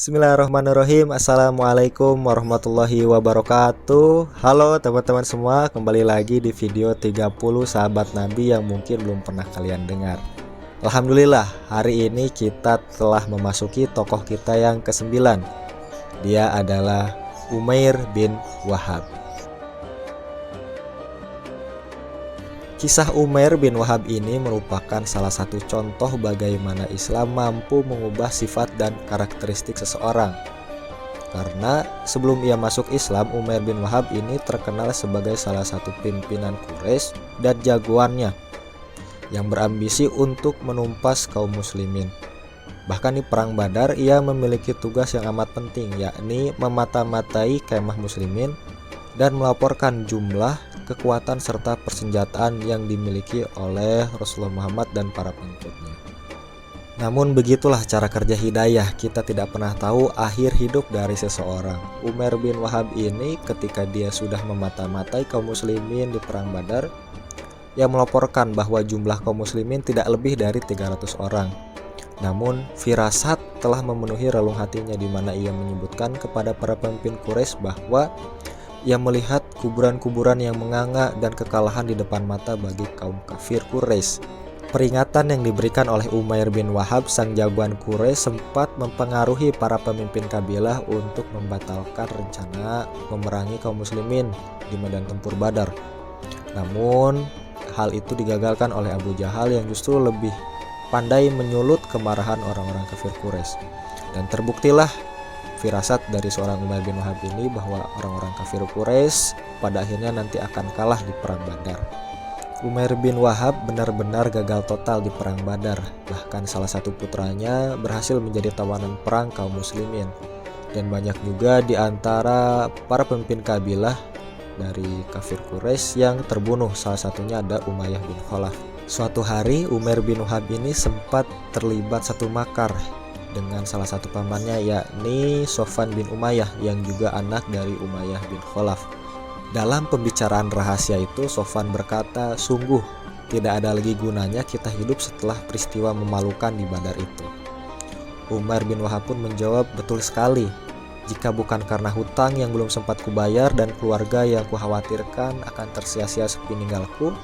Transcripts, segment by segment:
Bismillahirrahmanirrahim. Assalamualaikum warahmatullahi wabarakatuh. Halo teman-teman semua, kembali lagi di video 30 sahabat Nabi yang mungkin belum pernah kalian dengar. Alhamdulillah, hari ini kita telah memasuki tokoh kita yang ke-9. Dia adalah Umair bin Wahab. Kisah Umair bin Wahab ini merupakan salah satu contoh bagaimana Islam mampu mengubah sifat dan karakteristik seseorang. Karena sebelum ia masuk Islam, Umair bin Wahab ini terkenal sebagai salah satu pimpinan Quraisy dan jagoannya yang berambisi untuk menumpas kaum muslimin. Bahkan di perang Badar ia memiliki tugas yang amat penting, yakni memata-matai kemah muslimin dan melaporkan jumlah, kekuatan serta persenjataan yang dimiliki oleh Rasulullah Muhammad dan para pengikutnya. Namun begitulah cara kerja hidayah, kita tidak pernah tahu akhir hidup dari seseorang. Umair bin Wahab ini ketika dia sudah memata-matai kaum muslimin di perang Badar, ia melaporkan bahwa jumlah kaum muslimin tidak lebih dari 300 orang. Namun firasat telah memenuhi relung hatinya, di mana ia menyebutkan kepada para pemimpin Quraisy bahwa ia melihat kuburan-kuburan yang menganga dan kekalahan di depan mata bagi kaum kafir Quraisy. Peringatan yang diberikan oleh Umair bin Wahab, sang jagoan Quraisy, sempat mempengaruhi para pemimpin kabilah untuk membatalkan rencana memerangi kaum muslimin di medan tempur Badar. Namun hal itu digagalkan oleh Abu Jahal yang justru lebih pandai menyulut kemarahan orang-orang kafir Quraisy. Dan terbuktilah firasat dari seorang Umair bin Wahab ini bahwa orang-orang kafir Quraisy pada akhirnya nanti akan kalah di perang Badar. Umair bin Wahab benar-benar gagal total di perang Badar. Bahkan salah satu putranya berhasil menjadi tawanan perang kaum muslimin. Dan banyak juga di antara para pemimpin kabilah dari kafir Quraisy yang terbunuh, salah satunya ada Umayyah bin Khalaf. Suatu hari Umair bin Wahab ini sempat terlibat satu makar dengan salah satu pamannya, yakni Sofwan bin Umayyah yang juga anak dari Umayyah bin Khalaf. Dalam pembicaraan rahasia itu, Sofwan berkata, "Sungguh tidak ada lagi gunanya kita hidup setelah peristiwa memalukan di Badar itu." Umair bin Wahab pun menjawab, "Betul sekali. Jika bukan karena hutang yang belum sempat kubayar dan keluarga yang kukhawatirkan akan tersia-sia sepeninggalku,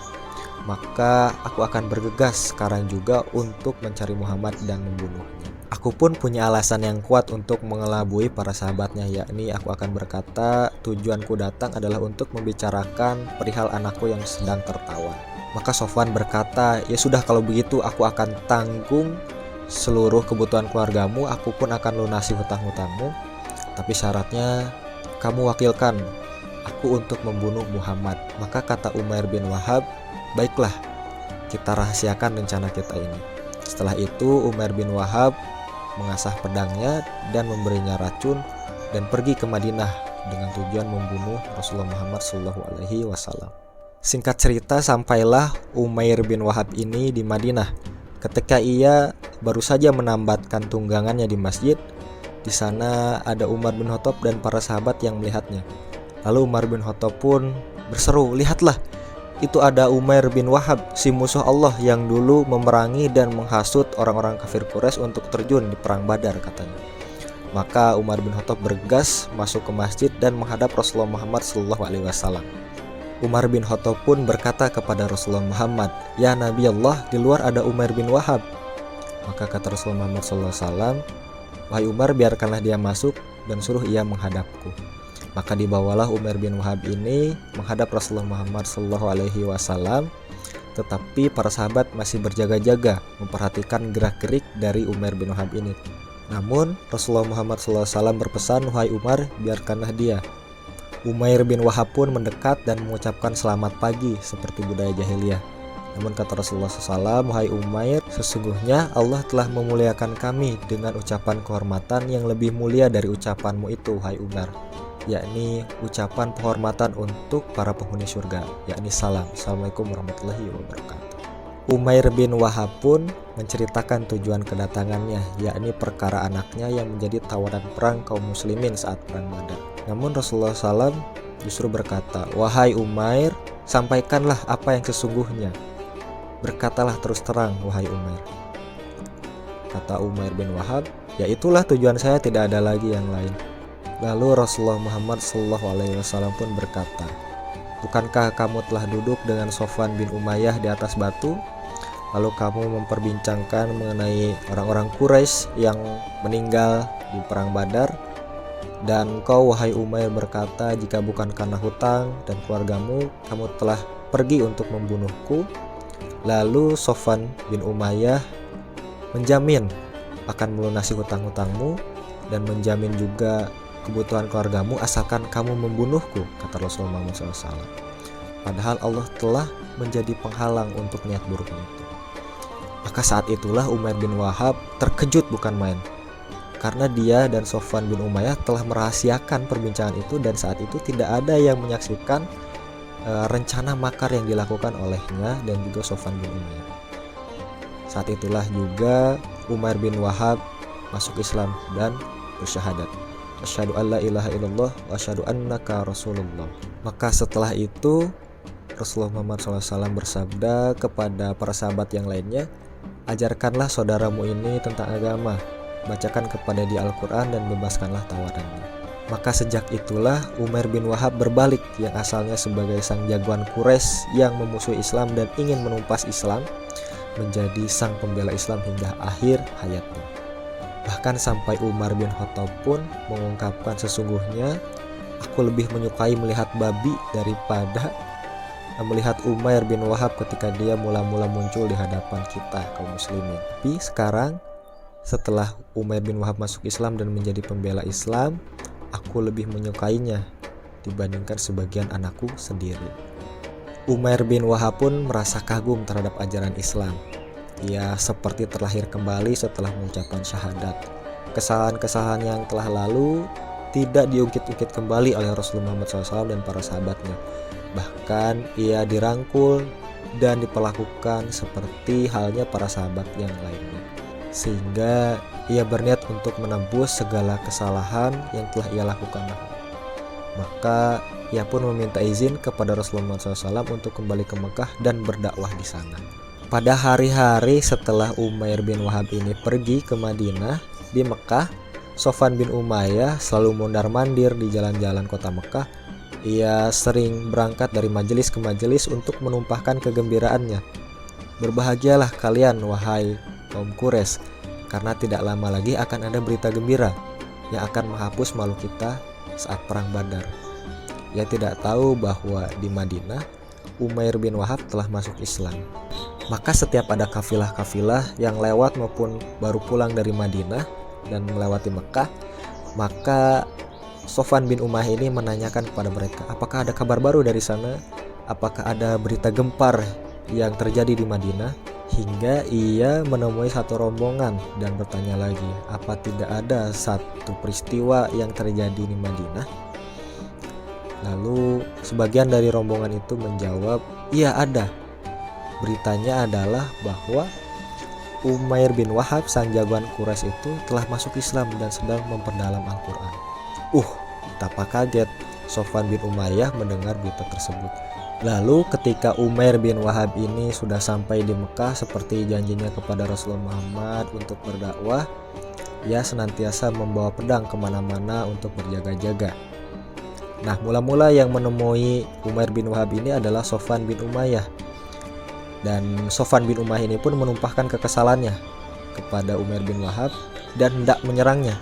maka aku akan bergegas sekarang juga untuk mencari Muhammad dan membunuhnya. Aku pun punya alasan yang kuat untuk mengelabui para sahabatnya, yakni aku akan berkata, tujuanku datang adalah untuk membicarakan perihal anakku yang sedang tertawan." Maka Sofwan berkata, "Ya sudah, kalau begitu aku akan tanggung seluruh kebutuhan keluargamu, aku pun akan lunasi hutang-hutangmu. Tapi syaratnya kamu wakilkan aku untuk membunuh Muhammad." Maka kata Umair bin Wahab, "Baiklah, kita rahasiakan rencana kita ini." Setelah itu Umair bin Wahab mengasah pedangnya dan memberinya racun dan pergi ke Madinah dengan tujuan membunuh Rasulullah Muhammad SAW. Singkat cerita, sampailah Umair bin Wahab ini di Madinah. Ketika ia baru saja menambatkan tunggangannya di masjid, di sana ada Umar bin Khattab dan para sahabat yang melihatnya. Lalu Umar bin Khattab pun berseru, "Lihatlah, itu ada Umair bin Wahab, si musuh Allah yang dulu memerangi dan menghasut orang-orang kafir Quraisy untuk terjun di perang Badar," katanya. Maka Umar bin Khattab bergegas masuk ke masjid dan menghadap Rasulullah Muhammad SAW. Umar bin Khattab pun berkata kepada Rasulullah Muhammad, "Ya Nabi Allah, di luar ada Umair bin Wahab." Maka kata Rasulullah Muhammad SAW, "Wahai Umar, biarkanlah dia masuk dan suruh ia menghadapku." Maka dibawalah Umair bin Wahab ini menghadap Rasulullah Muhammad SAW, tetapi para sahabat masih berjaga-jaga memperhatikan gerak-gerik dari Umair bin Wahab ini. Namun Rasulullah Muhammad SAW berpesan, "Wahai Umar, biarkanlah dia." Umair bin Wahab pun mendekat dan mengucapkan selamat pagi seperti budaya jahiliyah. Namun kata Rasulullah SAW, "Wahai Umair, sesungguhnya Allah telah memuliakan kami dengan ucapan kehormatan yang lebih mulia dari ucapanmu itu, wahai Umar, yakni ucapan penghormatan untuk para penghuni surga, yakni salam. Assalamualaikum warahmatullahi wabarakatuh." Umair bin Wahab pun menceritakan tujuan kedatangannya, yakni perkara anaknya yang menjadi tawanan perang kaum muslimin saat perang Badar. Namun Rasulullah SAW justru berkata, "Wahai Umair, sampaikanlah apa yang sesungguhnya. Berkatalah terus terang, wahai Umair." Kata Umair bin Wahab, ya itulah tujuan saya, tidak ada lagi yang lain. Lalu Rasulullah Muhammad SAW pun berkata, bukankah kamu telah duduk dengan Sofwan bin Umayyah di atas batu? Lalu kamu memperbincangkan mengenai orang-orang Quraisy yang meninggal di perang Badar. Dan kau wahai Umair berkata, jika bukan karena hutang dan keluargamu, kamu telah pergi untuk membunuhku. Lalu Sofwan bin Umayyah menjamin akan melunasi hutang-hutangmu dan menjamin juga kebutuhan keluargamu asalkan kamu membunuhku, kata Rasulullah SAW. Padahal Allah telah menjadi penghalang untuk niat buruknya itu. Maka saat itulah Umair bin Wahab terkejut bukan main, karena dia dan Sofwan bin Umayyah telah merahasiakan perbincangan itu, dan saat itu tidak ada yang menyaksikan rencana makar yang dilakukan olehnya dan juga Sofwan bin Umayyah. Saat itulah juga Umair bin Wahab masuk Islam dan bersyahadat, asyhadu alla ilaha illallah wa asyhadu annaka rasulullah. Maka setelah itu Rasulullah Muhammad SAW bersabda kepada para sahabat yang lainnya, ajarkanlah saudaramu ini tentang agama, bacakan kepada dia Al-Quran dan bebaskanlah tawarannya. Maka sejak itulah Umair bin Wahab berbalik, yang asalnya sebagai sang jagoan Quraisy yang memusuhi Islam dan ingin menumpas Islam, menjadi sang pembela Islam hingga akhir hayatnya. Bahkan sampai Umar bin Khattab pun mengungkapkan, sesungguhnya aku lebih menyukai melihat babi daripada melihat Umair bin Wahab ketika dia mula-mula muncul di hadapan kita kaum muslimin. Tapi sekarang setelah Umair bin Wahab masuk Islam dan menjadi pembela Islam, aku lebih menyukainya dibandingkan sebagian anakku sendiri. Umair bin Wahab pun merasa kagum terhadap ajaran Islam. Ia seperti terlahir kembali setelah mengucapkan syahadat. Kesalahan-kesalahan yang telah lalu tidak diungkit-ungkit kembali oleh Rasulullah Muhammad SAW dan para sahabatnya. Bahkan ia dirangkul dan diperlakukan seperti halnya para sahabat yang lainnya, sehingga ia berniat untuk menebus segala kesalahan yang telah ia lakukan. Maka ia pun meminta izin kepada Rasulullah SAW untuk kembali ke Mekah dan berdakwah di sana. Pada hari-hari setelah Umair bin Wahab ini pergi ke Madinah, di Mekah, Sofwan bin Umayyah selalu mondar-mandir di jalan-jalan kota Mekah. Ia sering berangkat dari majelis ke majelis untuk menumpahkan kegembiraannya. Berbahagialah kalian wahai kaum Quraisy, karena tidak lama lagi akan ada berita gembira yang akan menghapus malu kita saat perang Badar. Ia tidak tahu bahwa di Madinah Umair bin Wahab telah masuk Islam. Maka setiap ada kafilah-kafilah yang lewat maupun baru pulang dari Madinah dan melewati Mekah, maka Sofwan bin Umayyah ini menanyakan kepada mereka, apakah ada kabar baru dari sana? Apakah ada berita gempar yang terjadi di Madinah? Hingga ia menemui satu rombongan dan bertanya lagi, apa tidak ada satu peristiwa yang terjadi di Madinah? Lalu sebagian dari rombongan itu menjawab, iya ada. Beritanya adalah bahwa Umair bin Wahab, sang jagoan Quraisy itu telah masuk Islam dan sedang memperdalam Al-Quran. Betapa kaget Sofwan bin Umayyah mendengar berita tersebut. Lalu ketika Umair bin Wahab ini sudah sampai di Mekah seperti janjinya kepada Rasulullah Muhammad untuk berdakwah, ia senantiasa membawa pedang kemana-mana untuk berjaga-jaga. Nah, mula-mula yang menemui Umair bin Wahab ini adalah Sofwan bin Umayyah. Dan Sofwan bin Umayyah ini pun menumpahkan kekesalannya kepada Umair bin Wahab dan hendak menyerangnya.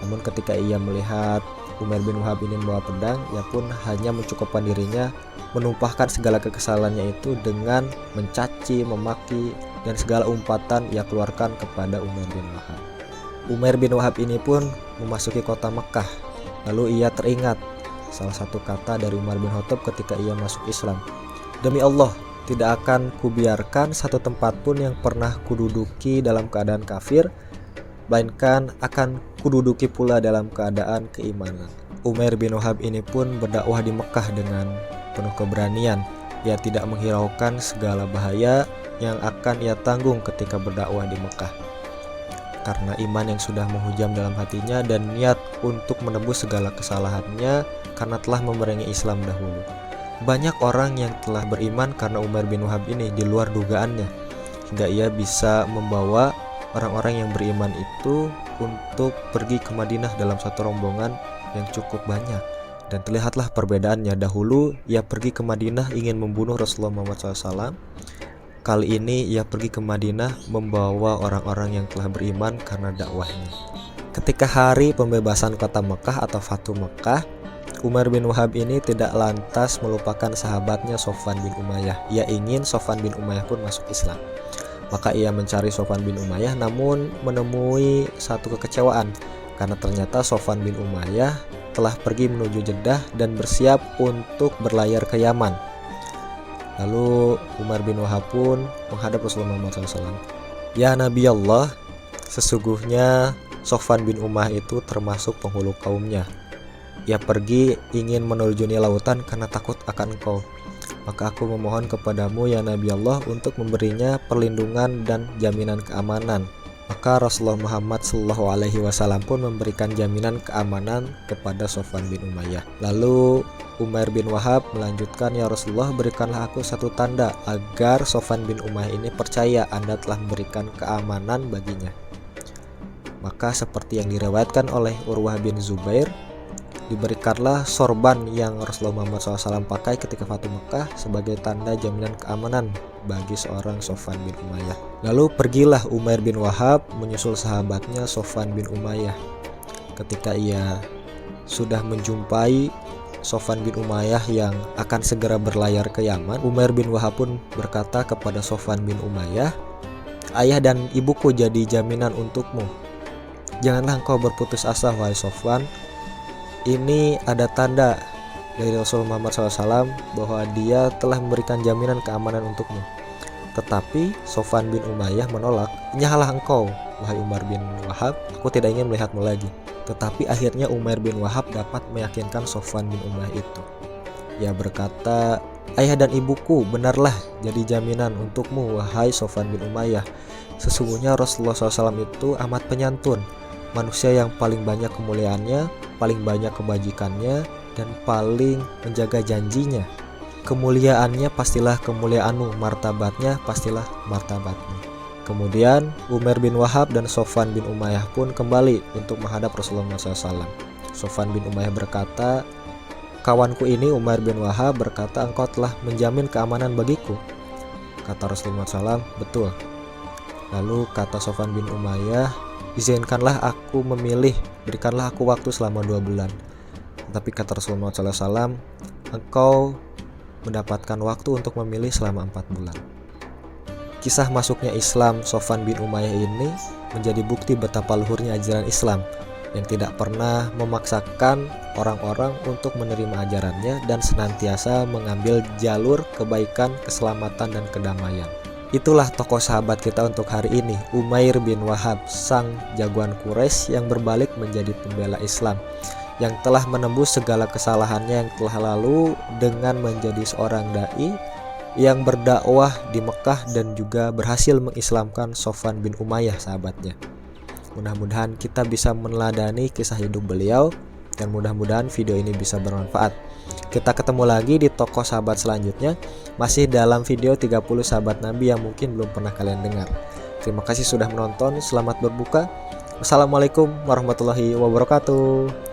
Namun ketika ia melihat Umair bin Wahab ini membawa pedang, ia pun hanya mencukupkan dirinya menumpahkan segala kekesalannya itu dengan mencaci, memaki, dan segala umpatan ia keluarkan kepada Umair bin Wahab. Umair bin Wahab ini pun memasuki kota Mekah. Lalu ia teringat salah satu kata dari Umar bin Khattab ketika ia masuk Islam. Demi Allah, tidak akan kubiarkan satu tempat pun yang pernah kududuki dalam keadaan kafir, melainkan akan kududuki pula dalam keadaan keimanan. Umair bin Wahab ini pun berdakwah di Mekah dengan penuh keberanian. Ia tidak menghiraukan segala bahaya yang akan ia tanggung ketika berdakwah di Mekah, karena iman yang sudah menghujam dalam hatinya dan niat untuk menebus segala kesalahannya karena telah memerangi Islam dahulu. Banyak orang yang telah beriman karena Umair bin Wahab ini di luar dugaannya, hingga ia bisa membawa orang-orang yang beriman itu untuk pergi ke Madinah dalam satu rombongan yang cukup banyak. Dan terlihatlah perbedaannya. Dahulu ia pergi ke Madinah ingin membunuh Rasulullah Muhammad SAW. Kali ini ia pergi ke Madinah membawa orang-orang yang telah beriman karena dakwahnya. Ketika hari pembebasan kota Mekah atau Fatu Mekah, Umar bin Wahab ini tidak lantas melupakan sahabatnya Sofwan bin Umayyah. Ia ingin Sofwan bin Umayyah pun masuk Islam. Maka ia mencari Sofwan bin Umayyah, namun menemui satu kekecewaan karena ternyata Sofwan bin Umayyah telah pergi menuju Jeddah dan bersiap untuk berlayar ke Yaman. Lalu Umar bin Wahab pun menghadap Rasulullah SAW. Ya Nabi Allah, sesungguhnya Sofwan bin Umayyah itu termasuk penghulu kaumnya. Ia pergi ingin menerjuni lautan karena takut akan engkau. Maka aku memohon kepadamu ya Nabi Allah untuk memberinya perlindungan dan jaminan keamanan. Maka Rasulullah Muhammad SAW pun memberikan jaminan keamanan kepada Sofwan bin Umayyah. Lalu Umar bin Wahab melanjutkan, ya Rasulullah, berikanlah aku satu tanda agar Sofwan bin Umayyah ini percaya Anda telah memberikan keamanan baginya. Maka seperti yang diriwayatkan oleh Urwah bin Zubair, diberikanlah sorban yang Rasulullah Muhammad SAW pakai ketika Fatu Mekah sebagai tanda jaminan keamanan bagi seorang Sofwan bin Umayyah. Lalu pergilah Umar bin Wahab menyusul sahabatnya Sofwan bin Umayyah. Ketika ia sudah menjumpai Sofwan bin Umayyah yang akan segera berlayar ke Yaman, Umar bin Wahab pun berkata kepada Sofwan bin Umayyah, ayah dan ibuku jadi jaminan untukmu. Janganlah engkau berputus asa wahai Sofwan. Ini ada tanda dari Rasulullah Muhammad SAW bahwa dia telah memberikan jaminan keamanan untukmu. Tetapi Sofwan bin Umayyah menolak. Nyahlah engkau wahai Umar bin Wahab, aku tidak ingin melihatmu lagi. Tetapi akhirnya Umar bin Wahab dapat meyakinkan Sofwan bin Umayyah itu. Ia berkata, ayah dan ibuku benarlah jadi jaminan untukmu wahai Sofwan bin Umayyah. Sesungguhnya Rasulullah SAW itu amat penyantun, manusia yang paling banyak kemuliaannya, paling banyak kebajikannya, dan paling menjaga janjinya. Kemuliaannya pastilah kemuliaanmu, martabatnya pastilah martabatmu. Kemudian Umar bin Wahab dan Sofwan bin Umayyah pun kembali untuk menghadap Rasulullah SAW. Sofwan bin Umayyah berkata, kawanku ini Umar bin Wahab berkata engkau telah menjamin keamanan bagiku. Kata Rasulullah SAW, betul. Lalu kata Sofwan bin Umayyah, izinkanlah aku memilih, berikanlah aku waktu selama 2 bulan. Tapi kata Rasulullah SAW, engkau mendapatkan waktu untuk memilih selama 4 bulan. Kisah masuknya Islam Sofwan bin Umayyah ini menjadi bukti betapa luhurnya ajaran Islam yang tidak pernah memaksakan orang-orang untuk menerima ajarannya dan senantiasa mengambil jalur kebaikan, keselamatan, dan kedamaian. Itulah tokoh sahabat kita untuk hari ini, Umair bin Wahab, sang jagoan Quraisy yang berbalik menjadi pembela Islam, yang telah menembus segala kesalahannya yang telah lalu dengan menjadi seorang dai yang berdakwah di Mekah dan juga berhasil mengislamkan Sofwan bin Umayyah sahabatnya. Mudah-mudahan kita bisa meneladani kisah hidup beliau dan mudah-mudahan video ini bisa bermanfaat. Kita ketemu lagi di tokoh sahabat selanjutnya, masih dalam video 30 sahabat Nabi yang mungkin belum pernah kalian dengar. Terima kasih sudah menonton, selamat berbuka. Wassalamualaikum warahmatullahi wabarakatuh.